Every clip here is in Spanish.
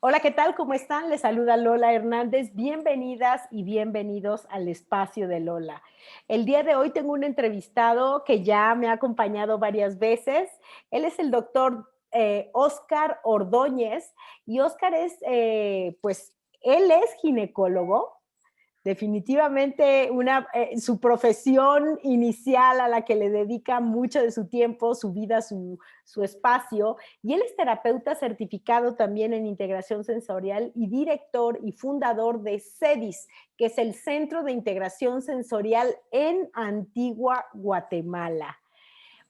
Hola, ¿qué tal? ¿Cómo están? Les saluda Lola Hernández. Bienvenidas y bienvenidos al espacio de Lola. El día de hoy tengo un entrevistado que ya me ha acompañado varias veces. Él es el doctor Óscar Ordóñez y Óscar es, pues, él es ginecólogo. Definitivamente su profesión inicial a la que le dedica mucho de su tiempo, su vida, su espacio. Y él es terapeuta certificado también en integración sensorial y director y fundador de CEDIS, que es el Centro de Integración Sensorial en Antigua Guatemala.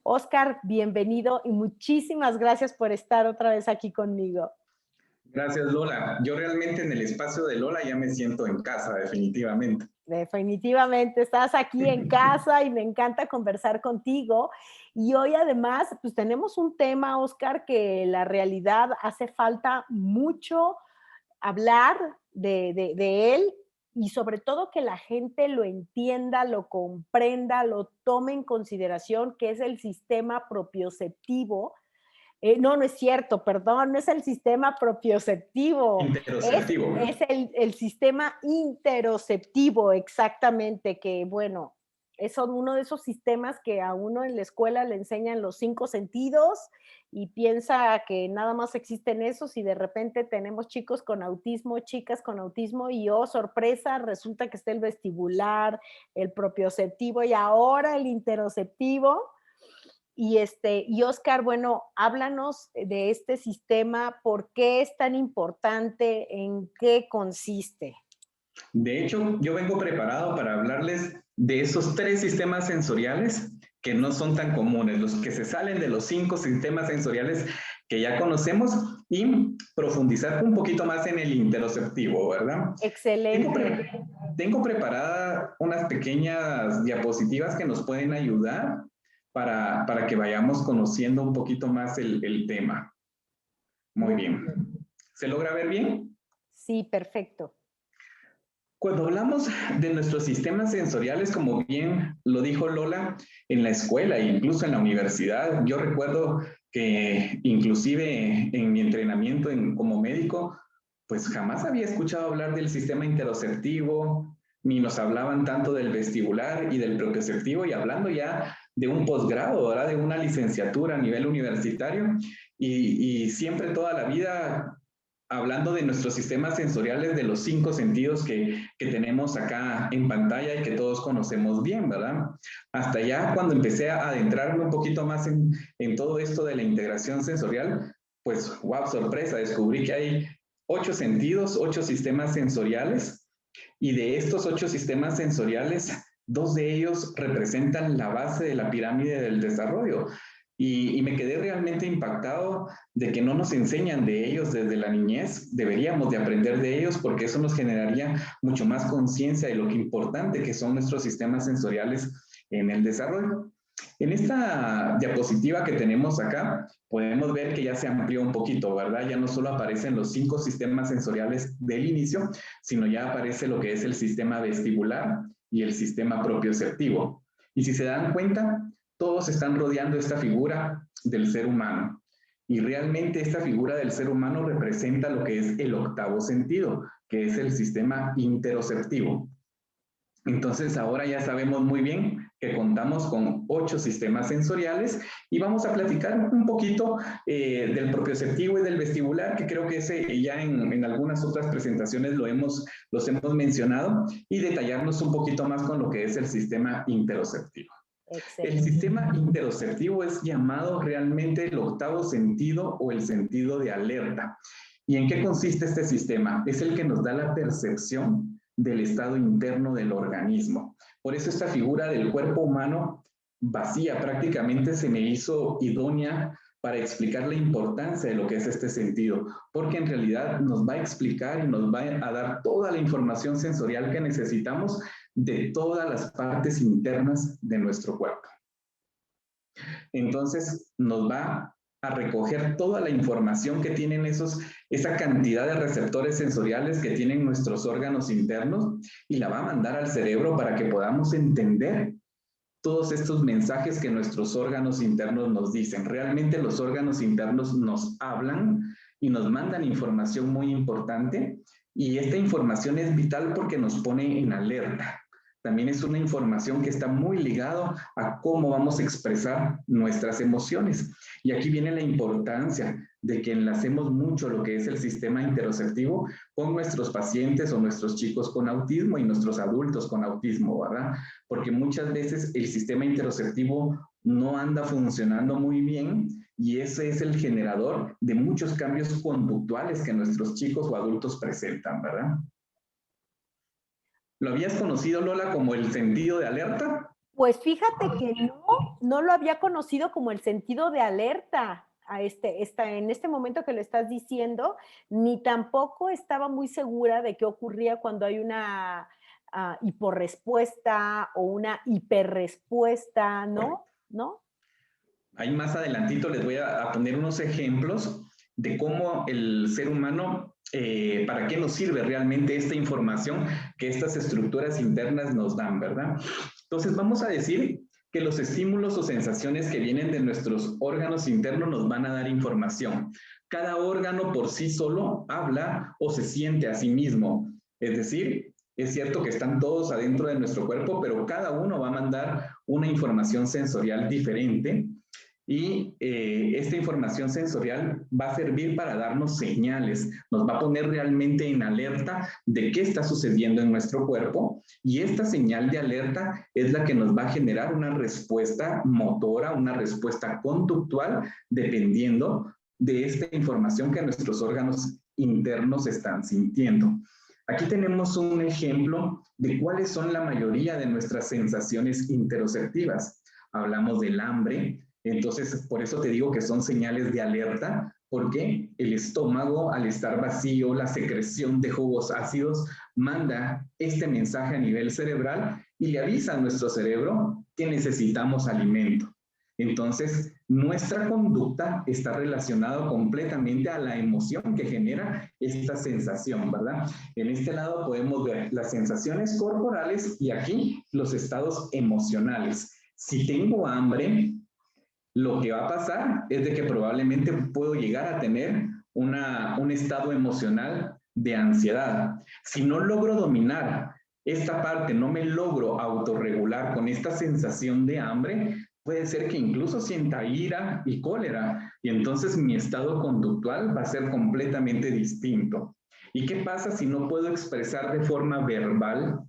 Óscar, bienvenido y muchísimas gracias por estar otra vez aquí conmigo. Gracias, Lola. Yo realmente en el espacio de Lola ya me siento en casa, definitivamente. Definitivamente, estás aquí en casa y me encanta conversar contigo. Y hoy además, pues tenemos un tema, Óscar, que la realidad hace falta mucho hablar de él y sobre todo que la gente lo entienda, lo comprenda, lo tome en consideración, que es el sistema propioceptivo. No es cierto, perdón, no es el sistema propioceptivo, Interoceptivo. es el sistema interoceptivo, exactamente, que bueno, es uno de esos sistemas que a uno en la escuela le enseñan los 5 sentidos y piensa que nada más existen esos y de repente tenemos chicos con autismo, chicas con autismo y oh, sorpresa, resulta que está el vestibular, el propioceptivo y ahora el interoceptivo. Y Óscar, bueno, háblanos de este sistema, ¿por qué es tan importante? ¿En qué consiste? De hecho, yo vengo preparado para hablarles de esos tres sistemas sensoriales que no son tan comunes, los que se salen de los 5 sistemas sensoriales que ya conocemos y profundizar un poquito más en el interoceptivo, ¿verdad? Tengo, Excelente. pre tengo preparada unas pequeñas diapositivas que nos pueden ayudar para que vayamos conociendo un poquito más el tema. Muy Muy bien. bien. ¿Se logra ver bien? Sí, perfecto. Cuando hablamos de nuestros sistemas sensoriales, como bien lo dijo Lola, en la escuela e incluso en la universidad, yo recuerdo que inclusive en mi entrenamiento como médico, pues jamás había escuchado hablar del sistema interoceptivo, ni nos hablaban tanto del vestibular y del propioceptivo, y hablando ya de un posgrado, ¿verdad? De una licenciatura a nivel universitario, y siempre toda la vida hablando de nuestros sistemas sensoriales, de los 5 sentidos que tenemos acá en pantalla y que todos conocemos bien, ¿verdad? Hasta ya cuando empecé a adentrarme un poquito más en todo esto de la integración sensorial, pues, wow, sorpresa, descubrí que hay 8 sentidos, 8 sistemas sensoriales, y de estos 8 sistemas sensoriales, 2 de ellos representan la base de la pirámide del desarrollo. Y me quedé realmente impactado de que no nos enseñan de ellos desde la niñez. Deberíamos de aprender de ellos porque eso nos generaría mucho más conciencia de lo que importante que son nuestros sistemas sensoriales en el desarrollo. En esta diapositiva que tenemos acá, podemos ver que ya se amplió un poquito, ¿verdad? Ya no solo aparecen los 5 sistemas sensoriales del inicio, sino ya aparece lo que es el sistema vestibular y el sistema propioceptivo. Y si se dan cuenta, todos están rodeando esta figura del ser humano. Y realmente esta figura del ser humano representa lo que es el octavo sentido, que es el sistema interoceptivo. Entonces ahora ya sabemos muy bien que contamos con 8 sistemas sensoriales y vamos a platicar un poquito del propioceptivo y del vestibular, que creo que ese ya en algunas otras presentaciones los hemos mencionado, y detallarnos un poquito más con lo que es el sistema interoceptivo. El Excelente. sistema interoceptivo es llamado realmente el octavo sentido o el sentido de alerta. ¿Y en qué consiste este sistema? Es el que nos da la percepción del estado interno del organismo. Por eso esta figura del cuerpo humano vacía prácticamente se me hizo idónea para explicar la importancia de lo que es este sentido, porque en realidad nos va a explicar y nos va a dar toda la información sensorial que necesitamos de todas las partes internas de nuestro cuerpo. Entonces nos va a recoger toda la información que tienen esa cantidad de receptores sensoriales que tienen nuestros órganos internos y la va a mandar al cerebro para que podamos entender todos estos mensajes que nuestros órganos internos nos dicen. Realmente los órganos internos nos hablan y nos mandan información muy importante, y esta información es vital porque nos pone en alerta. También es una información que está muy ligado a cómo vamos a expresar nuestras emociones. Y aquí viene la importancia de que enlacemos mucho lo que es el sistema interoceptivo con nuestros pacientes o nuestros chicos con autismo y nuestros adultos con autismo, ¿verdad? Porque muchas veces el sistema interoceptivo no anda funcionando muy bien, y ese es el generador de muchos cambios conductuales que nuestros chicos o adultos presentan, ¿verdad? ¿Lo habías conocido, Lola, como el sentido de alerta? Pues fíjate que no lo había conocido como el sentido de alerta en este momento que lo estás diciendo, ni tampoco estaba muy segura de qué ocurría cuando hay una hiporrespuesta o una hiperrespuesta, ¿no? ¿No? Ahí más adelantito les voy a poner unos ejemplos de cómo el ser humano, para qué nos sirve realmente esta información que estas estructuras internas nos dan, ¿verdad? Entonces vamos a decir que los estímulos o sensaciones que vienen de nuestros órganos internos nos van a dar información. Cada órgano por sí solo habla o se siente a sí mismo. Es decir, es cierto que están todos adentro de nuestro cuerpo, pero cada uno va a mandar una información sensorial diferente. Y esta información sensorial va a servir para darnos señales, nos va a poner realmente en alerta de qué está sucediendo en nuestro cuerpo, y esta señal de alerta es la que nos va a generar una respuesta motora, una respuesta conductual, dependiendo de esta información que nuestros órganos internos están sintiendo. Aquí tenemos un ejemplo de cuáles son la mayoría de nuestras sensaciones interoceptivas. Hablamos del hambre. Entonces, por eso te digo que son señales de alerta, porque el estómago, al estar vacío, la secreción de jugos ácidos, manda este mensaje a nivel cerebral y le avisa a nuestro cerebro que necesitamos alimento. Entonces, nuestra conducta está relacionada completamente a la emoción que genera esta sensación, ¿verdad? En este lado podemos ver las sensaciones corporales y aquí los estados emocionales. Si tengo hambre, lo que va a pasar es de que probablemente puedo llegar a tener un estado emocional de ansiedad. Si no logro dominar esta parte, no me logro autorregular con esta sensación de hambre, puede ser que incluso sienta ira y cólera, y entonces mi estado conductual va a ser completamente distinto. ¿Y qué pasa si no puedo expresar de forma verbal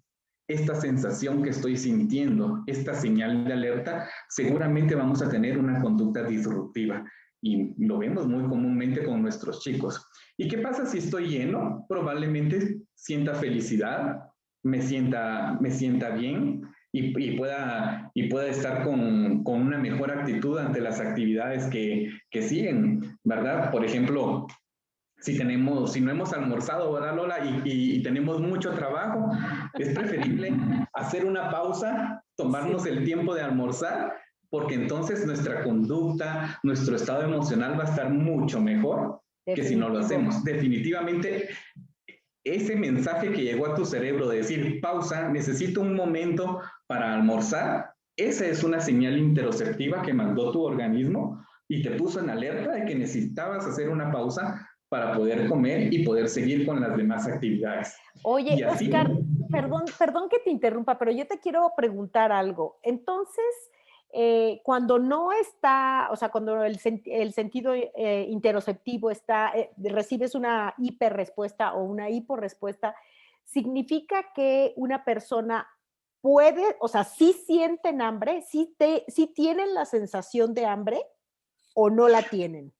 esta sensación que estoy sintiendo, esta señal de alerta? Seguramente vamos a tener una conducta disruptiva, y lo vemos muy comúnmente con nuestros chicos. ¿Y qué pasa si estoy lleno? Probablemente sienta felicidad, me sienta bien, y pueda estar con una mejor actitud ante las actividades que siguen, ¿verdad? Por ejemplo, si no hemos almorzado, ¿verdad, Lola? Y tenemos mucho trabajo, es preferible hacer una pausa, tomarnos el tiempo de almorzar, porque entonces nuestra conducta, nuestro estado emocional va a estar mucho mejor que si no lo hacemos. Definitivamente, ese mensaje que llegó a tu cerebro de decir, pausa, necesito un momento para almorzar, esa es una señal interoceptiva que mandó tu organismo y te puso en alerta de que necesitabas hacer una pausa para poder comer y poder seguir con las demás actividades. Oye, Oscar, perdón que te interrumpa, pero yo te quiero preguntar algo. Entonces, cuando no está, o sea, cuando el sentido interoceptivo está, recibes una hiperrespuesta o una hiporrespuesta, ¿significa que una persona puede, o sea, sí sienten hambre, sí tienen la sensación de hambre o no la tienen?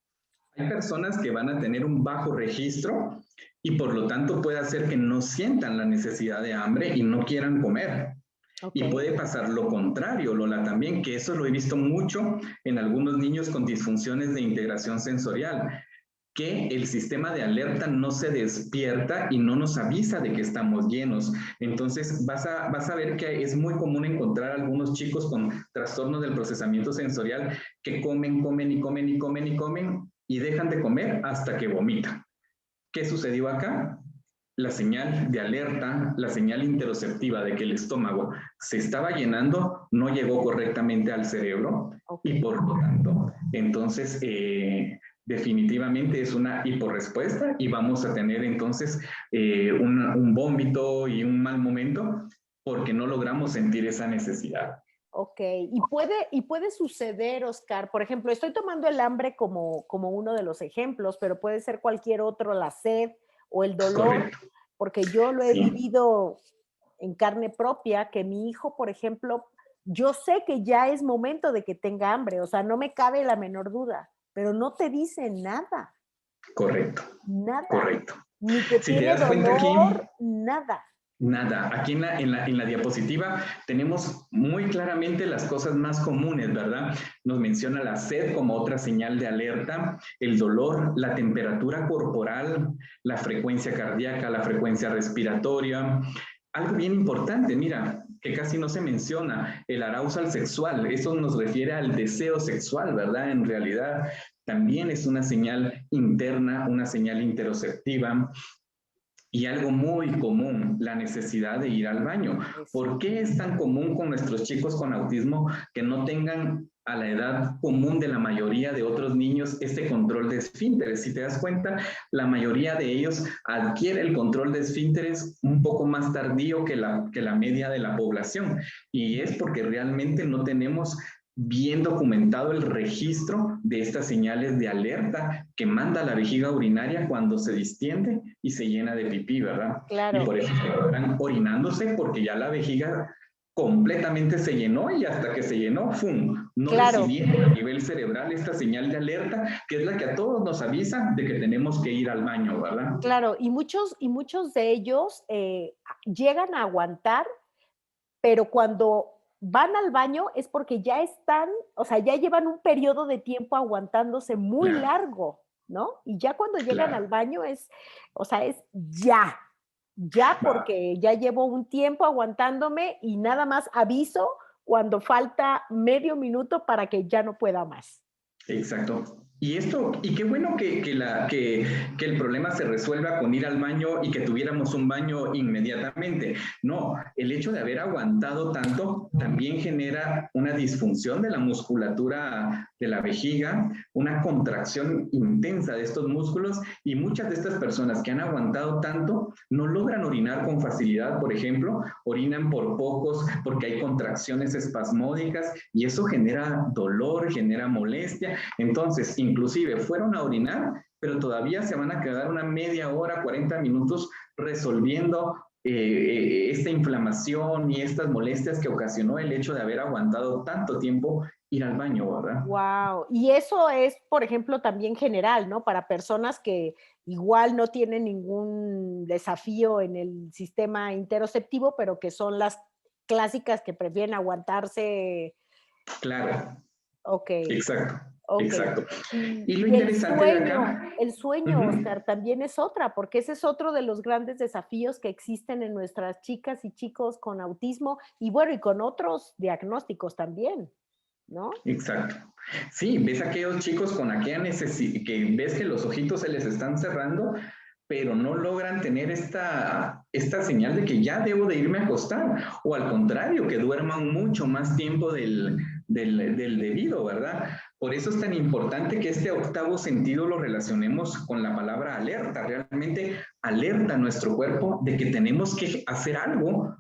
Hay personas que van a tener un bajo registro y por lo tanto puede hacer que no sientan la necesidad de hambre y no quieran comer. Okay. Y puede pasar lo contrario, Lola, también, que eso lo he visto mucho en algunos niños con disfunciones de integración sensorial, que el sistema de alerta no se despierta y no nos avisa de que estamos llenos. Entonces vas a ver que es muy común encontrar algunos chicos con trastornos del procesamiento sensorial que comen y dejan de comer hasta que vomitan. ¿Qué sucedió acá? la señal de alerta, la señal interoceptiva de que el estómago se estaba llenando, no llegó correctamente al cerebro y por lo tanto, entonces definitivamente es una hiporrespuesta y vamos a tener entonces un vómito y un mal momento porque no logramos sentir esa necesidad. Ok, y puede suceder, Oscar, por ejemplo, estoy tomando el hambre como uno de los ejemplos, pero puede ser cualquier otro, la sed o el dolor, Correcto. porque yo lo he Sí. vivido en carne propia, que mi hijo, por ejemplo, yo sé que ya es momento de que tenga hambre, o sea, no me cabe la menor duda, pero no te dice nada, Correcto, nada, correcto. ni que Si te tiene das cuenta aquí, dolor, nada. nada. Aquí en la diapositiva tenemos muy claramente las cosas más comunes, ¿verdad? Nos menciona la sed como otra señal de alerta, el dolor, la temperatura corporal, la frecuencia cardíaca, la frecuencia respiratoria. Algo bien importante, mira, que casi no se menciona, el arousal sexual. Eso nos refiere al deseo sexual, ¿verdad? En realidad también es una señal interna, una señal interoceptiva. Y algo muy común, la necesidad de ir al baño. ¿Por qué es tan común con nuestros chicos con autismo que no tengan a la edad común de la mayoría de otros niños este control de esfínteres? Si te das cuenta, la mayoría de ellos adquiere el control de esfínteres un poco más tardío que la media de la población. Y es porque realmente no tenemos bien documentado el registro de estas señales de alerta que manda la vejiga urinaria cuando se distiende y se llena de pipí, ¿verdad? Claro. Y por eso se encuentran orinándose porque ya la vejiga completamente se llenó y hasta que se llenó, ¡fum! No recibieron a nivel cerebral esta señal de alerta que es la que a todos nos avisa de que tenemos que ir al baño, ¿verdad? Claro, y muchos de ellos llegan a aguantar, pero cuando van al baño es porque ya están, o sea, ya llevan un periodo de tiempo aguantándose muy largo, ¿no? Y ya cuando llegan al baño es, o sea, es ya porque ya llevo un tiempo aguantándome y nada más aviso cuando falta medio minuto para que ya no pueda más. Exacto. Y esto, y qué bueno que el problema se resuelva con ir al baño y que tuviéramos un baño inmediatamente. No, el hecho de haber aguantado tanto también genera una disfunción de la musculatura de la vejiga, una contracción intensa de estos músculos y muchas de estas personas que han aguantado tanto no logran orinar con facilidad, por ejemplo, orinan por pocos porque hay contracciones espasmódicas y eso genera dolor, genera molestia. Entonces, inclusive fueron a orinar, pero todavía se van a quedar una media hora, 40 minutos resolviendo esta inflamación y estas molestias que ocasionó el hecho de haber aguantado tanto tiempo ir al baño, ¿verdad? Wow. Y eso es, por ejemplo, también general, ¿no? Para personas que igual no tienen ningún desafío en el sistema interoceptivo, pero que son las clásicas que prefieren aguantarse. Claro. Ok. Exacto. Ok. Exacto. Y lo Y interesante de acá. el sueño, Oscar, también es otra, porque ese es otro de los grandes desafíos que existen en nuestras chicas y chicos con autismo y bueno, y con otros diagnósticos también, ¿no? Exacto. Sí, ves a aquellos chicos con aquella necesidad, que ves que los ojitos se les están cerrando, pero no logran tener esta señal de que ya debo de irme a acostar, o al contrario, que duerman mucho más tiempo del debido, ¿verdad? Por eso es tan importante que este octavo sentido lo relacionemos con la palabra alerta. Realmente alerta a nuestro cuerpo de que tenemos que hacer algo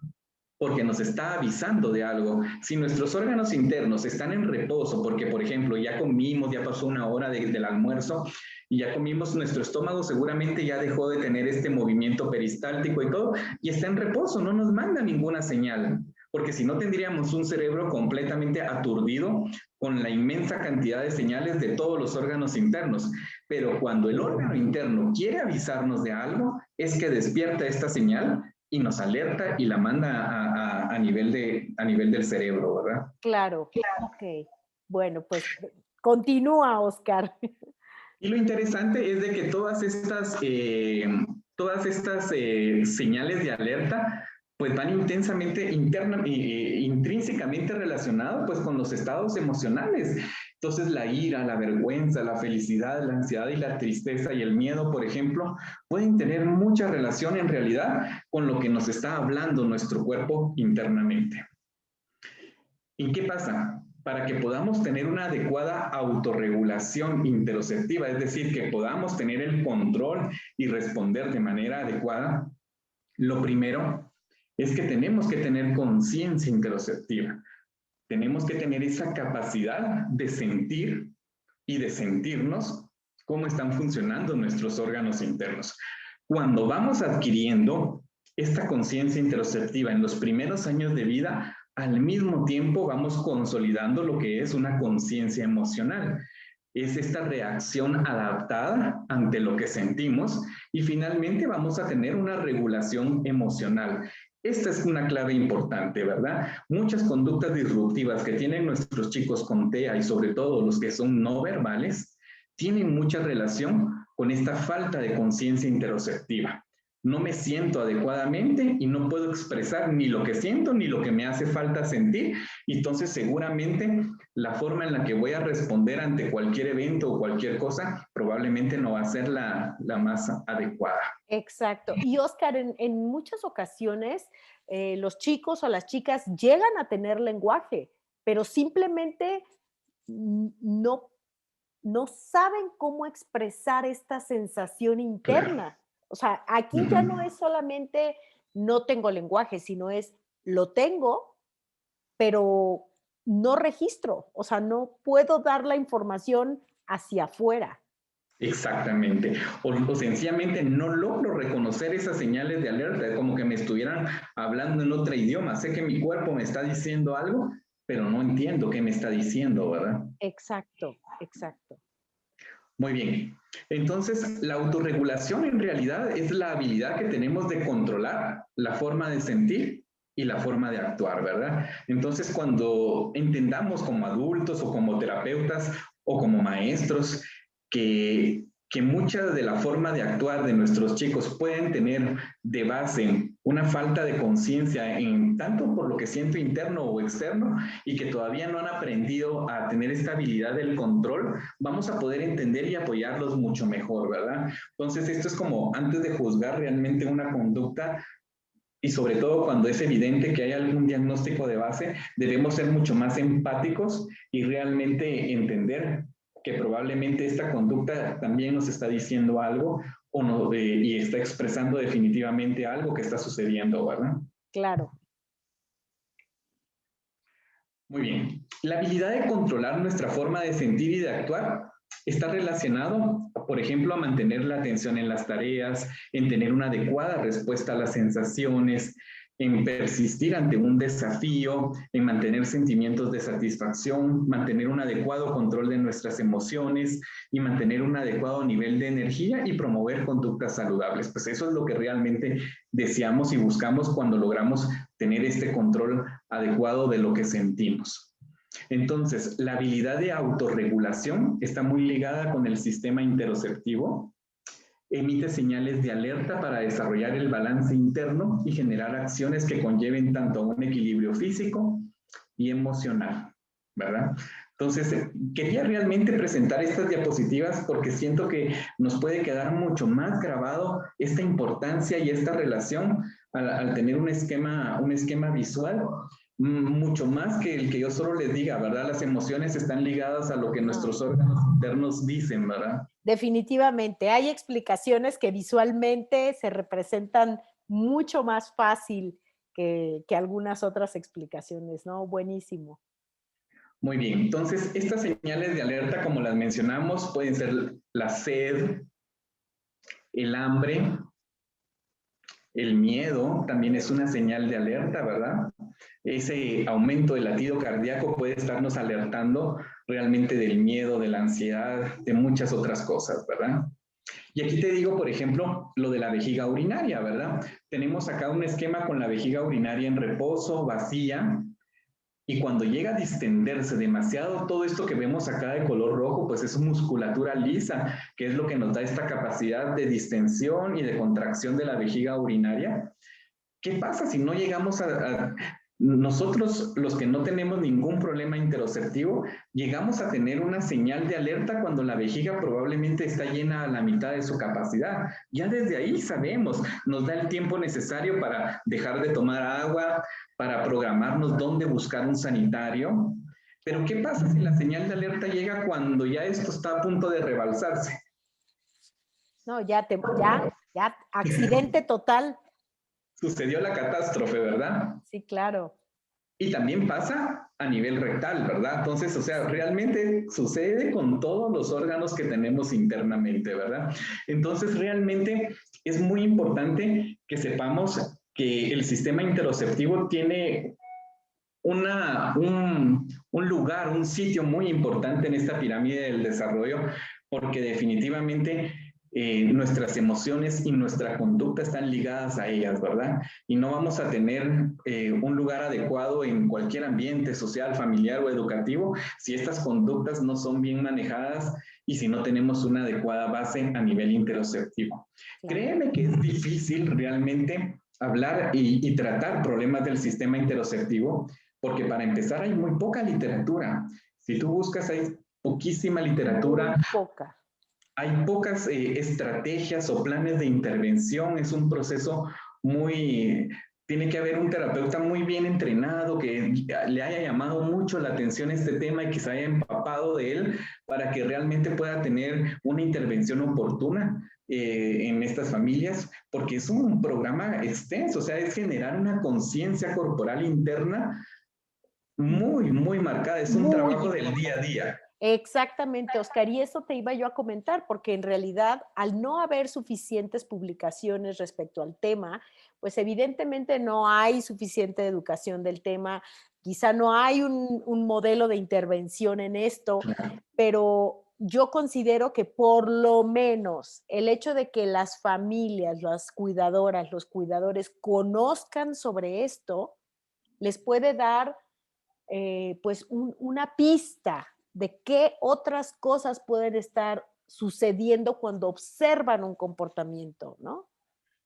porque nos está avisando de algo. Si nuestros órganos internos están en reposo, porque por ejemplo ya comimos, ya pasó una hora del almuerzo y ya comimos, nuestro estómago seguramente ya dejó de tener este movimiento peristáltico y todo, y está en reposo, no nos manda ninguna señal, porque si no tendríamos un cerebro completamente aturdido con la inmensa cantidad de señales de todos los órganos internos. Pero cuando el órgano interno quiere avisarnos de algo, es que despierta esta señal y nos alerta y la manda a nivel del cerebro, ¿verdad? Claro, ok. Bueno, pues continúa, Oscar. Y lo interesante es de que todas estas señales de alerta pues van intrínsecamente relacionados pues con los estados emocionales. Entonces la ira, la vergüenza, la felicidad, la ansiedad y la tristeza y el miedo, por ejemplo, pueden tener mucha relación en realidad con lo que nos está hablando nuestro cuerpo internamente. ¿Y qué pasa? Para que podamos tener una adecuada autorregulación interoceptiva, es decir, que podamos tener el control y responder de manera adecuada, lo primero es que tenemos que tener conciencia interoceptiva. Tenemos que tener esa capacidad de sentir y de sentirnos cómo están funcionando nuestros órganos internos. Cuando vamos adquiriendo esta conciencia interoceptiva en los primeros años de vida, al mismo tiempo vamos consolidando lo que es una conciencia emocional. Es esta reacción adaptada ante lo que sentimos y finalmente vamos a tener una regulación emocional. Esta es una clave importante, ¿verdad? Muchas conductas disruptivas que tienen nuestros chicos con TEA y sobre todo los que son no verbales, tienen mucha relación con esta falta de conciencia interoceptiva. No me siento adecuadamente y no puedo expresar ni lo que siento ni lo que me hace falta sentir. Y entonces seguramente la forma en la que voy a responder ante cualquier evento o cualquier cosa probablemente no va a ser la más adecuada. Exacto. Y Oscar, en muchas ocasiones los chicos o las chicas llegan a tener lenguaje, pero simplemente no, no saben cómo expresar esta sensación Claro. interna. O sea, aquí ya no es solamente no tengo lenguaje, sino es lo tengo, pero no registro. O sea, no puedo dar la información hacia afuera. Exactamente. O sencillamente no logro reconocer esas señales de alerta, como que me estuvieran hablando en otro idioma. Sé que mi cuerpo me está diciendo algo, pero no entiendo qué me está diciendo, ¿verdad? Exacto, exacto. Muy bien. Entonces, la autorregulación en realidad es la habilidad que tenemos de controlar la forma de sentir y la forma de actuar, ¿verdad? Entonces, cuando entendamos como adultos o como terapeutas o como maestros que mucha de la forma de actuar de nuestros chicos pueden tener de base una falta de conciencia en tanto por lo que siento interno o externo y que todavía no han aprendido a tener esta habilidad del control, vamos a poder entender y apoyarlos mucho mejor, ¿verdad? Entonces, esto es como antes de juzgar realmente una conducta, y sobre todo cuando es evidente que hay algún diagnóstico de base, debemos ser mucho más empáticos y realmente entender que probablemente esta conducta también nos está diciendo algo o no, y está expresando definitivamente algo que está sucediendo, ¿verdad? Claro. Muy bien. La habilidad de controlar nuestra forma de sentir y de actuar está relacionado, por ejemplo, a mantener la atención en las tareas, en tener una adecuada respuesta a las sensaciones, en persistir ante un desafío, en mantener sentimientos de satisfacción, mantener un adecuado control de nuestras emociones y mantener un adecuado nivel de energía y promover conductas saludables. Pues eso es lo que realmente deseamos y buscamos cuando logramos tener este control adecuado de lo que sentimos. Entonces, la habilidad de autorregulación está muy ligada con el sistema interoceptivo. Emite señales de alerta para desarrollar el balance interno y generar acciones que conlleven tanto un equilibrio físico y emocional, ¿verdad? Entonces, quería realmente presentar estas diapositivas porque siento que nos puede quedar mucho más grabado esta importancia y esta relación al tener un esquema visual, mucho más que el que yo solo les diga, ¿verdad? Las emociones están ligadas a lo que nuestros órganos internos dicen, ¿verdad? Definitivamente. Hay explicaciones que visualmente se representan mucho más fácil que algunas otras explicaciones, ¿no? Buenísimo. Muy bien, entonces estas señales de alerta, como las mencionamos, pueden ser la sed, el hambre, el miedo, también es una señal de alerta, ¿verdad? Ese aumento del latido cardíaco puede estarnos alertando realmente del miedo, de la ansiedad, de muchas otras cosas, ¿verdad? Y aquí te digo, por ejemplo, lo de la vejiga urinaria, ¿verdad? Tenemos acá un esquema con la vejiga urinaria en reposo, vacía, y cuando llega a distenderse demasiado, todo esto que vemos acá de color rojo, pues es musculatura lisa, que es lo que nos da esta capacidad de distensión y de contracción de la vejiga urinaria. ¿Qué pasa si no llegamos nosotros, los que no tenemos ningún problema interoceptivo, llegamos a tener una señal de alerta cuando la vejiga probablemente está llena a la mitad de su capacidad. Ya desde ahí sabemos, nos da el tiempo necesario para dejar de tomar agua, para programarnos dónde buscar un sanitario. Pero ¿qué pasa si la señal de alerta llega cuando ya esto está a punto de rebalsarse? No, ya, accidente total. Sucedió la catástrofe, ¿verdad? Sí, claro. Y también pasa a nivel rectal, ¿verdad? Entonces, o sea, realmente sucede con todos los órganos que tenemos internamente, ¿verdad? Entonces, realmente es muy importante que sepamos que el sistema interoceptivo tiene un lugar, un sitio muy importante en esta pirámide del desarrollo, porque definitivamente nuestras emociones y nuestra conducta están ligadas a ellas, ¿verdad? Y no vamos a tener un lugar adecuado en cualquier ambiente social, familiar o educativo si estas conductas no son bien manejadas y si no tenemos una adecuada base a nivel interoceptivo. Claro. Créeme que es difícil realmente hablar y tratar problemas del sistema interoceptivo, porque para empezar hay muy poca literatura. Si tú buscas, hay poquísima literatura. Muy poca. Hay pocas estrategias o planes de intervención. Es un proceso muy... Tiene que haber un terapeuta muy bien entrenado que le haya llamado mucho la atención este tema y que se haya empapado de él para que realmente pueda tener una intervención oportuna en estas familias, porque es un programa extenso, o sea, es generar una conciencia corporal interna muy, muy marcada. Es un Muy trabajo del día a importante. día. Exactamente, Oscar, y eso te iba yo a comentar, porque en realidad, al no haber suficientes publicaciones respecto al tema, pues evidentemente no hay suficiente educación del tema, quizá no hay un modelo de intervención en esto, pero yo considero que por lo menos el hecho de que las familias, las cuidadoras, los cuidadores conozcan sobre esto, les puede dar pues una pista de qué otras cosas pueden estar sucediendo cuando observan un comportamiento, ¿no?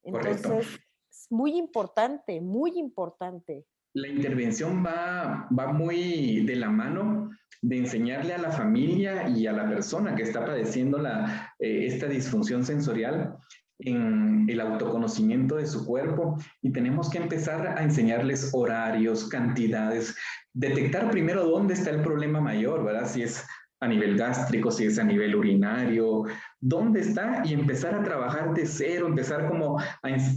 Correcto. Entonces, es muy importante, muy importante. La intervención va muy de la mano de enseñarle a la familia y a la persona que está padeciendo esta disfunción sensorial en el autoconocimiento de su cuerpo, y tenemos que empezar a enseñarles horarios, cantidades, detectar primero dónde está el problema mayor, ¿verdad? Si es a nivel gástrico, si es a nivel urinario, dónde está, y empezar a trabajar de cero, empezar como,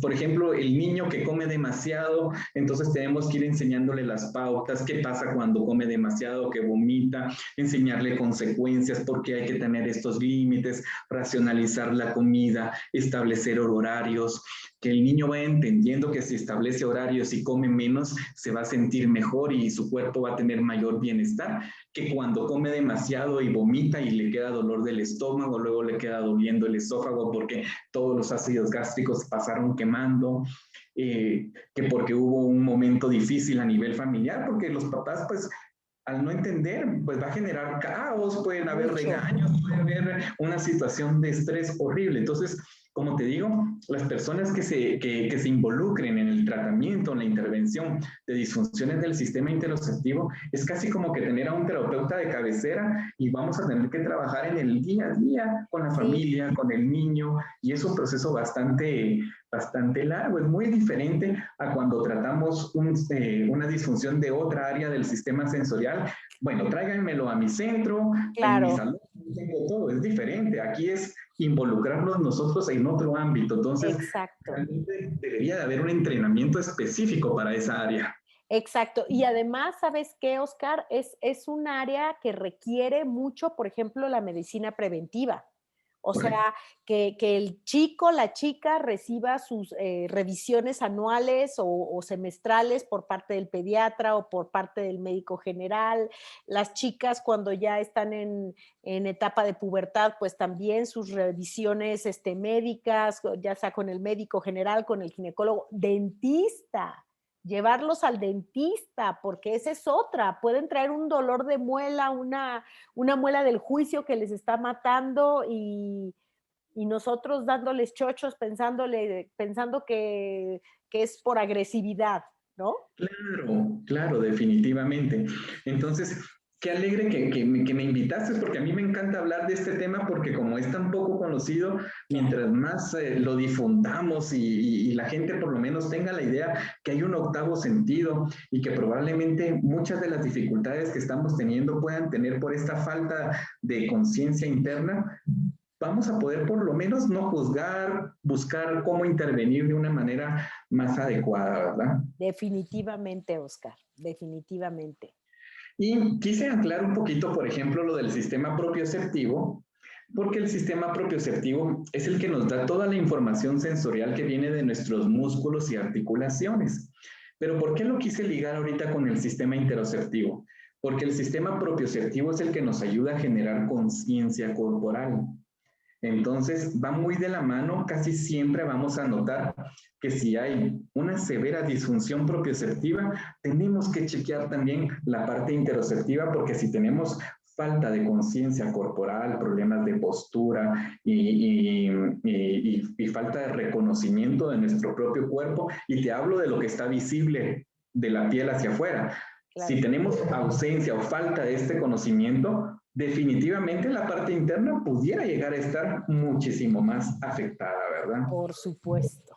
por ejemplo, el niño que come demasiado, entonces tenemos que ir enseñándole las pautas, qué pasa cuando come demasiado, que vomita, enseñarle consecuencias, porque hay que tener estos límites, racionalizar la comida, establecer horarios, que el niño vaya entendiendo que si establece horarios y come menos, se va a sentir mejor y su cuerpo va a tener mayor bienestar, que cuando come demasiado y vomita y le queda dolor del estómago, luego le queda doliendo el esófago porque todos los ácidos gástricos pasaron quemando, que porque hubo un momento difícil a nivel familiar, porque los papás pues al no entender, pues va a generar caos, pueden haber Mucho. regaños, puede haber una situación de estrés horrible. Entonces, como te digo, las personas que se involucren en el tratamiento, en la intervención de disfunciones del sistema interoceptivo, es casi como que tener a un terapeuta de cabecera y vamos a tener que trabajar en el día a día con la Sí, familia, con el niño, y es un proceso bastante largo. Es muy diferente a cuando tratamos una disfunción de otra área del sistema sensorial. Bueno, tráiganmelo a mi centro, en mi claro. salón, tengo todo, es diferente. Aquí es involucrarnos nosotros en otro ámbito. Entonces, Exacto. realmente debería de haber un entrenamiento específico para esa área. Exacto. Y además, ¿sabes qué, Oscar? Es un área que requiere mucho, por ejemplo, la medicina preventiva. O Correcto. sea, que el chico, la chica reciba sus revisiones anuales o semestrales por parte del pediatra o por parte del médico general. Las chicas cuando ya están en etapa de pubertad, pues también sus revisiones médicas, ya sea con el médico general, con el ginecólogo, dentista, llevarlos al dentista, porque esa es otra. Pueden traer un dolor de muela, una muela del juicio que les está matando y nosotros dándoles chochos pensando que es por agresividad. ¿no? Claro, claro, definitivamente. Entonces, qué alegre que me invitaste, porque a mí me encanta hablar de este tema, porque como es tan poco conocido, Claro. mientras más lo difundamos y la gente por lo menos tenga la idea que hay un octavo sentido y que probablemente muchas de las dificultades que estamos teniendo puedan tener por esta falta de conciencia interna, vamos a poder por lo menos no juzgar, buscar cómo intervenir de una manera más adecuada, ¿verdad? Definitivamente, Oscar, definitivamente. Y quise anclar un poquito, por ejemplo, lo del sistema propioceptivo, porque el sistema propioceptivo es el que nos da toda la información sensorial que viene de nuestros músculos y articulaciones. Pero ¿por qué lo quise ligar ahorita con el sistema interoceptivo? Porque el sistema propioceptivo es el que nos ayuda a generar conciencia corporal. Entonces, va muy de la mano, casi siempre vamos a notar que si hay una severa disfunción propioceptiva, tenemos que chequear también la parte interoceptiva, porque si tenemos falta de conciencia corporal, problemas de postura y falta de reconocimiento de nuestro propio cuerpo, y te hablo de lo que está visible de la piel hacia afuera. Claro. Si tenemos ausencia o falta de este conocimiento, definitivamente la parte interna pudiera llegar a estar muchísimo más afectada, ¿verdad? Por supuesto.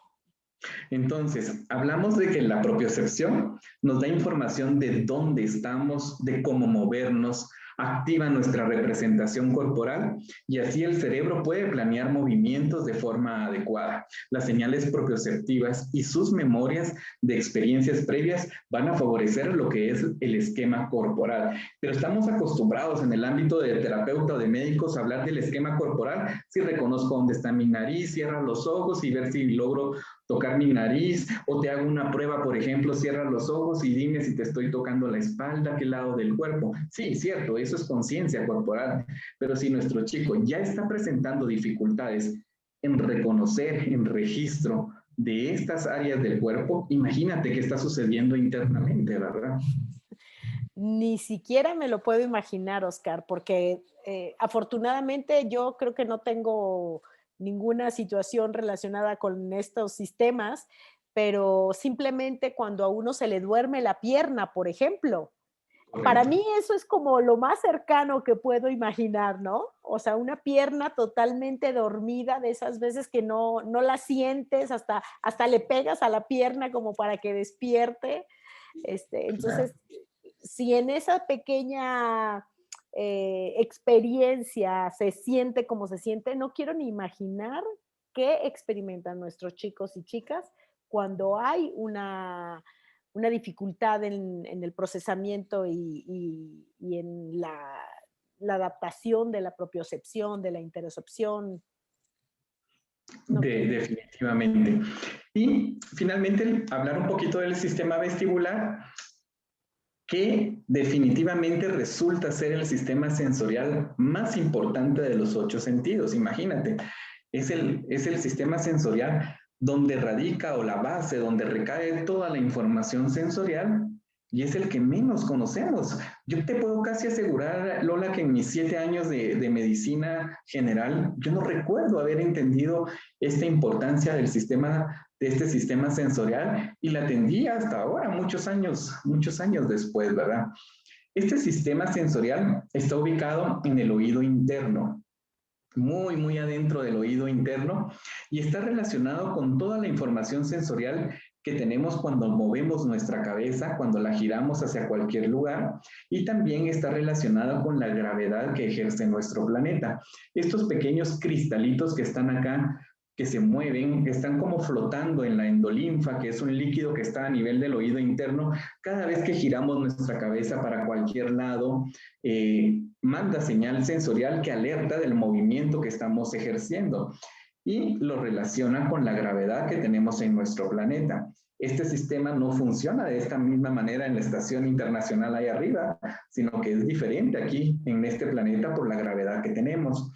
Entonces, hablamos de que la propiocepción nos da información de dónde estamos, de cómo movernos, activa nuestra representación corporal y así el cerebro puede planear movimientos de forma adecuada. Las señales propioceptivas y sus memorias de experiencias previas van a favorecer lo que es el esquema corporal. Pero estamos acostumbrados en el ámbito de terapeuta o de médicos a hablar del esquema corporal. Si reconozco dónde está mi nariz, cierro los ojos y ver si logro tocar mi nariz, o te hago una prueba, por ejemplo, cierra los ojos y dime si te estoy tocando la espalda, qué lado del cuerpo. Sí, cierto, eso es conciencia corporal, pero si nuestro chico ya está presentando dificultades en reconocer, en registro de estas áreas del cuerpo, imagínate qué está sucediendo internamente, ¿verdad? Ni siquiera me lo puedo imaginar, Oscar, porque afortunadamente yo creo que no tengo ninguna situación relacionada con estos sistemas, pero simplemente cuando a uno se le duerme la pierna, por ejemplo, para Correcto. mí eso es como lo más cercano que puedo imaginar, ¿no? O sea, una pierna totalmente dormida, de esas veces que no la sientes, hasta le pegas a la pierna como para que despierte. Entonces, si en esa pequeña experiencia se siente como se siente, no quiero ni imaginar qué experimentan nuestros chicos y chicas cuando hay una dificultad en el procesamiento y en la adaptación de la propiocepción, de la interocepción. No quiero. Definitivamente. Y finalmente, hablar un poquito del sistema vestibular, que definitivamente resulta ser el sistema sensorial más importante de los 8 sentidos. Imagínate, es el sistema sensorial donde radica o la base, donde recae toda la información sensorial y es el que menos conocemos. Yo te puedo casi asegurar, Lola, que en mis 7 años de medicina general, yo no recuerdo haber entendido esta importancia del sistema, de este sistema sensorial y la atendí hasta ahora, muchos años después, ¿verdad? Este sistema sensorial está ubicado en el oído interno, muy, muy adentro del oído interno y está relacionado con toda la información sensorial que tenemos cuando movemos nuestra cabeza, cuando la giramos hacia cualquier lugar y también está relacionado con la gravedad que ejerce nuestro planeta. Estos pequeños cristalitos que están acá, que se mueven, están como flotando en la endolinfa, que es un líquido que está a nivel del oído interno. Cada vez que giramos nuestra cabeza para cualquier lado, manda señal sensorial que alerta del movimiento que estamos ejerciendo y lo relaciona con la gravedad que tenemos en nuestro planeta. Este sistema no funciona de esta misma manera en la estación internacional ahí arriba, sino que es diferente aquí en este planeta por la gravedad que tenemos.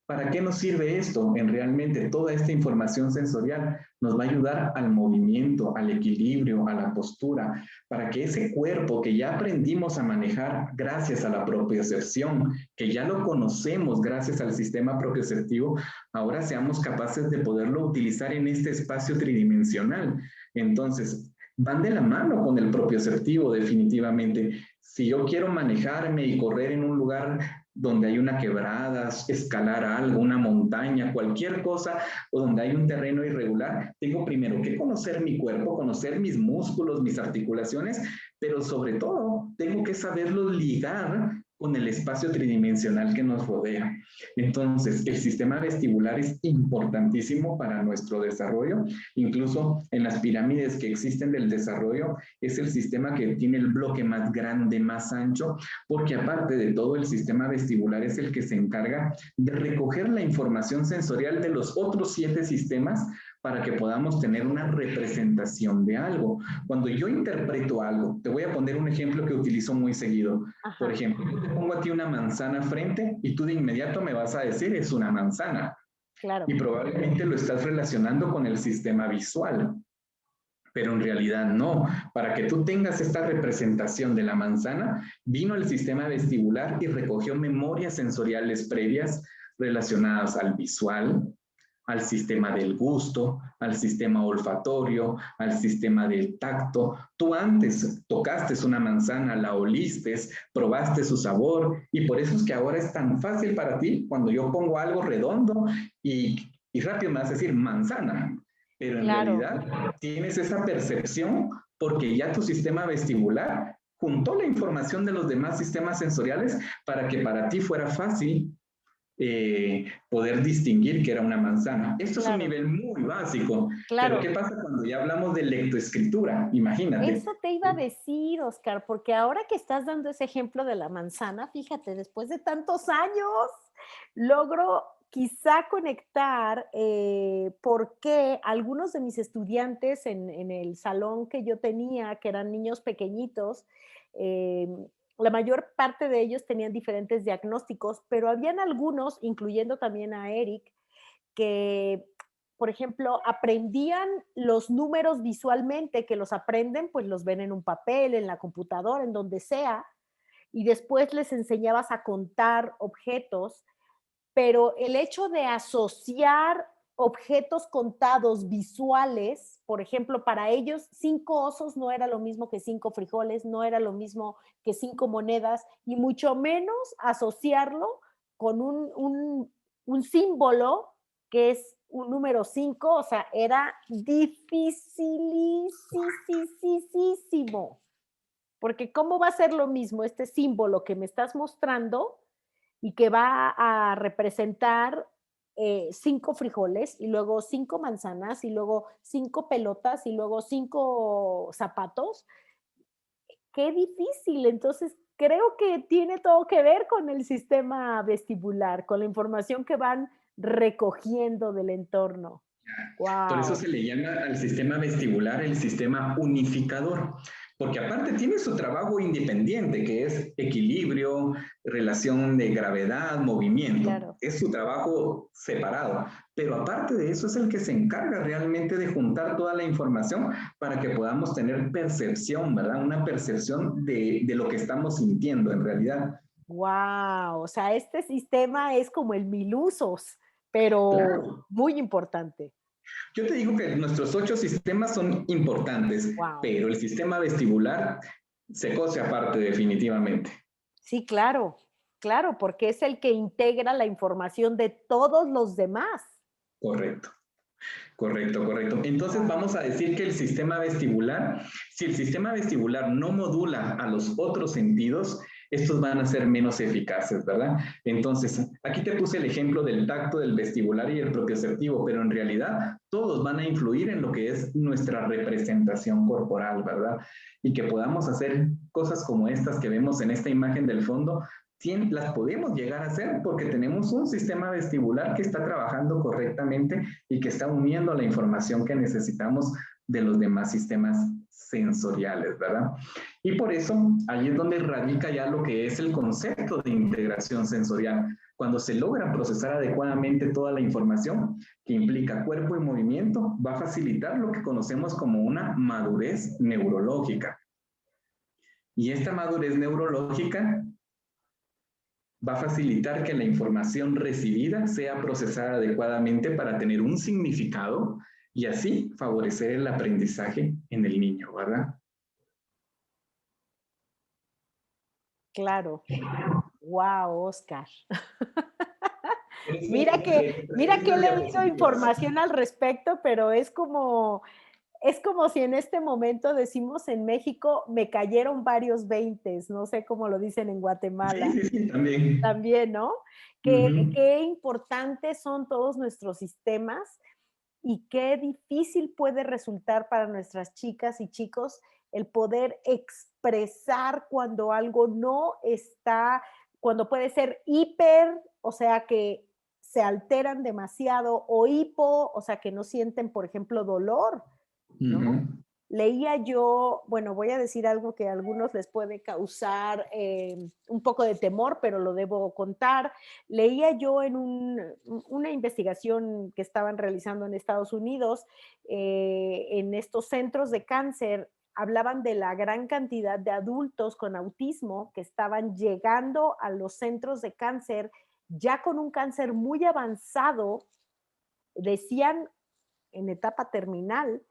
¿Para qué nos sirve esto? En realmente toda esta información sensorial nos va a ayudar al movimiento, al equilibrio, a la postura, para que ese cuerpo que ya aprendimos a manejar gracias a la propiocepción, que ya lo conocemos gracias al sistema propioceptivo, ahora seamos capaces de poderlo utilizar en este espacio tridimensional. Entonces, van de la mano con el propioceptivo, definitivamente. Si yo quiero manejarme y correr en un lugar donde hay una quebrada, escalar algo, una montaña, cualquier cosa, o donde hay un terreno irregular, tengo primero que conocer mi cuerpo, conocer mis músculos, mis articulaciones, pero sobre todo tengo que saberlos ligar con el espacio tridimensional que nos rodea. Entonces, el sistema vestibular es importantísimo para nuestro desarrollo. Incluso en las pirámides que existen del desarrollo, es el sistema que tiene el bloque más grande, más ancho, porque aparte de todo, el sistema vestibular es el que se encarga de recoger la información sensorial de los otros 7 sistemas para que podamos tener una representación de algo. Cuando yo interpreto algo, te voy a poner un ejemplo que utilizo muy seguido. Ajá. Por ejemplo, yo te pongo a ti una manzana frente y tú de inmediato me vas a decir, es una manzana. Claro. Y probablemente lo estás relacionando con el sistema visual. Pero en realidad no. Para que tú tengas esta representación de la manzana, vino el sistema vestibular y recogió memorias sensoriales previas relacionadas al visual, al sistema del gusto, al sistema olfatorio, al sistema del tacto. Tú antes tocaste una manzana, la oliste, probaste su sabor y por eso es que ahora es tan fácil para ti cuando yo pongo algo redondo y rápido me vas a decir manzana. Pero en realidad tienes esa percepción porque ya tu sistema vestibular juntó la información de los demás sistemas sensoriales para que para ti fuera fácil poder distinguir que era una manzana. Esto es un nivel muy básico. Pero ¿qué pasa cuando ya hablamos de lectoescritura? Imagínate. Eso te iba a decir, Oscar, porque ahora que estás dando ese ejemplo de la manzana, fíjate, después de tantos años, logro quizá conectar por qué algunos de mis estudiantes en el salón que yo tenía, que eran niños pequeñitos, la mayor parte de ellos tenían diferentes diagnósticos, pero habían algunos, incluyendo también a Eric, que, por ejemplo, aprendían los números visualmente, que los aprenden, pues los ven en un papel, en la computadora, en donde sea, y después les enseñabas a contar objetos, pero el hecho de asociar objetos contados visuales, por ejemplo, para ellos 5 osos no era lo mismo que 5 frijoles, no era lo mismo que 5 monedas, y mucho menos asociarlo con un símbolo que es un número 5, o sea, era dificilísimo, porque ¿cómo va a ser lo mismo este símbolo que me estás mostrando y que va a representar 5 frijoles y luego 5 manzanas y luego 5 pelotas y luego 5 zapatos? Qué difícil. Entonces, creo que tiene todo que ver con el sistema vestibular, con la información que van recogiendo del entorno. Wow. Por eso se le llama al sistema vestibular el sistema unificador, porque aparte tiene su trabajo independiente, que es equilibrio, relación de gravedad, movimiento. Claro. Es su trabajo separado, pero aparte de eso es el que se encarga realmente de juntar toda la información para que podamos tener percepción, ¿verdad? Una percepción de lo que estamos sintiendo en realidad. Wow, o sea, este sistema es como el mil usos, pero claro, muy importante. Yo te digo que nuestros 8 sistemas son importantes, pero el sistema vestibular se cose aparte definitivamente. Sí, claro, claro, porque es el que integra la información de todos los demás. Correcto. Correcto, correcto. Entonces vamos a decir que el sistema vestibular, si el sistema vestibular no modula a los otros sentidos, estos van a ser menos eficaces, ¿verdad? Entonces, aquí te puse el ejemplo del tacto, del vestibular y el propioceptivo, pero en realidad todos van a influir en lo que es nuestra representación corporal, ¿verdad? Y que podamos hacer cosas como estas que vemos en esta imagen del fondo, las podemos llegar a hacer porque tenemos un sistema vestibular que está trabajando correctamente y que está uniendo la información que necesitamos de los demás sistemas sensoriales, ¿verdad? Y por eso ahí es donde radica ya lo que es el concepto de integración sensorial. Cuando se logra procesar adecuadamente toda la información que implica cuerpo y movimiento, va a facilitar lo que conocemos como una madurez neurológica. Y esta madurez neurológica va a facilitar que la información recibida sea procesada adecuadamente para tener un significado y así favorecer el aprendizaje en el niño, ¿verdad? Claro. Wow, Oscar. Por eso Mira que he estas leído diapositivas. información al respecto, pero es como si en este momento decimos en México, me cayeron varios veintes, no sé cómo lo dicen en Sí, Guatemala, sí, sí, también. también, ¿no? Ujú. Qué importantes son todos nuestros sistemas y qué difícil puede resultar para nuestras chicas y chicos el poder expresar cuando algo no está, cuando puede ser hiper, o sea, que se alteran demasiado, o hipo, o sea, que no sienten, por ejemplo, dolor, ¿no? Ujú. Leía yo, bueno, voy a decir algo que a algunos les puede causar un poco de temor, pero lo debo contar. Leía yo en una investigación que estaban realizando en Estados Unidos, en estos centros de cáncer, hablaban de la gran cantidad de adultos con autismo que estaban llegando a los centros de cáncer ya con un cáncer muy avanzado, decían en etapa terminal,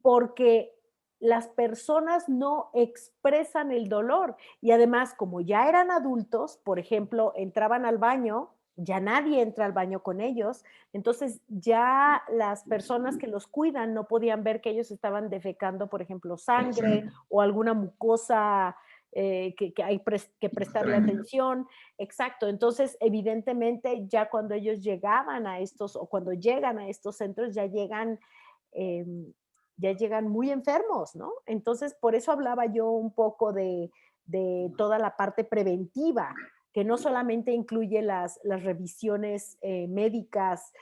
porque las personas no expresan el dolor y además como ya eran adultos, por ejemplo, entraban al baño, ya nadie entra al baño con ellos, entonces ya las personas que los cuidan no podían ver que ellos estaban defecando, por ejemplo, sangre o alguna mucosa que hay que prestarle Extraño. atención. Exacto, entonces evidentemente ya cuando ellos llegaban a estos o cuando llegan a estos centros eh, ya llegan muy enfermos, ¿no? Entonces, por eso hablaba yo un poco de toda la parte preventiva, que no solamente incluye las revisiones médicas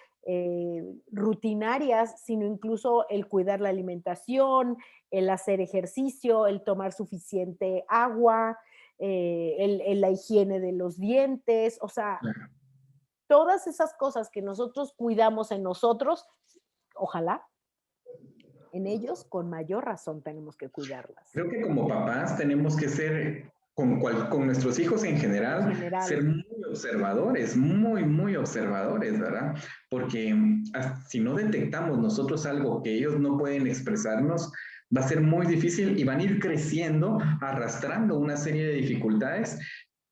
rutinarias, sino incluso el cuidar la alimentación, el hacer ejercicio, el tomar suficiente agua, la higiene de los dientes, o sea, todas esas cosas que nosotros cuidamos en nosotros, ojalá en ellos, con mayor razón tenemos que cuidarlas. Creo que como papás tenemos que ser, con nuestros hijos en En general, ser general, muy observadores, ¿verdad? Porque si no detectamos nosotros algo que ellos no pueden expresarnos, va a ser muy difícil y van a ir creciendo, arrastrando una serie de dificultades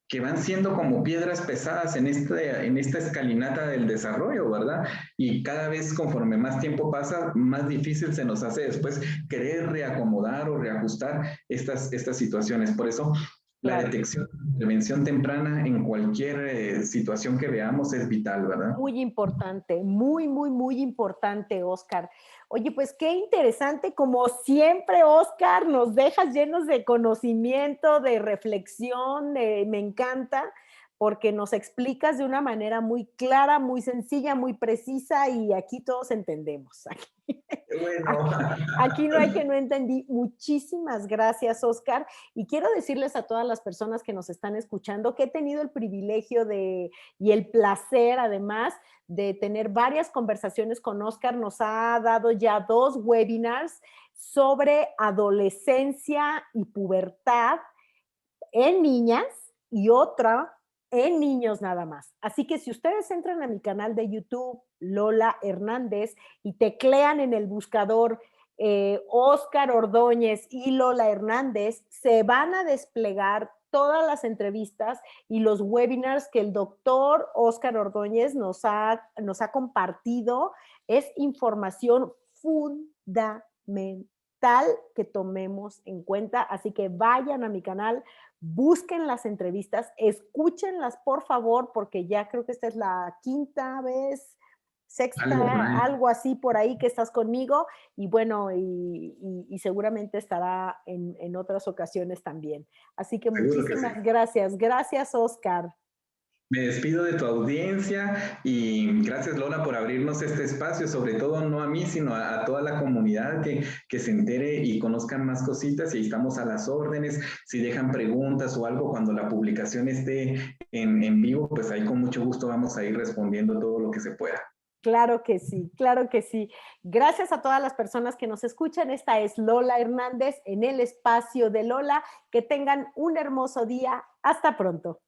que van siendo como piedras pesadas en esta escalinata del desarrollo, ¿verdad? Y cada vez conforme más tiempo pasa, más difícil se nos hace después querer reacomodar o reajustar estas situaciones. Por eso la claro. detección, prevención temprana en cualquier situación que veamos es vital, ¿verdad? Muy importante, muy importante, Oscar. Oye, pues qué interesante, como siempre, Oscar, nos dejas llenos de conocimiento, de reflexión, me encanta, porque nos explicas de una manera muy clara, muy sencilla, muy precisa y aquí todos entendemos. Bueno, Aquí, aquí no hay que no entendí. Muchísimas gracias, Oscar. Y quiero decirles a todas las personas que nos están escuchando que he tenido el privilegio y el placer, además, de tener varias conversaciones con Oscar. Nos ha dado ya 2 webinars sobre adolescencia y pubertad en niñas y otra en niños nada más. Así que si ustedes entran a mi canal de YouTube, Lola Hernández, y teclean en el buscador Oscar Ordóñez y Lola Hernández, se van a desplegar todas las entrevistas y los webinars que el doctor Oscar Ordóñez nos ha compartido. Es información fundamental que tomemos en cuenta. Así que vayan a mi canal, busquen las entrevistas, escúchenlas por favor, porque ya creo que esta es la quinta vez, algo por sexta, ahí. algo así por ahí que estás conmigo y bueno, y seguramente estará en otras ocasiones también. Así que Seguro que sí. muchísimas gracias. Gracias, Oscar. Me despido de tu audiencia y gracias Lola por abrirnos este espacio, sobre todo no a mí, sino a toda la comunidad que se entere y conozcan más cositas y ahí estamos a las órdenes. Si dejan preguntas o algo cuando la publicación esté en vivo, pues ahí con mucho gusto vamos a ir respondiendo todo lo que se pueda. Claro que sí, claro que sí. Gracias a todas las personas que nos escuchan. Esta es Lola Hernández en el espacio de Lola. Que tengan un hermoso día. Hasta pronto.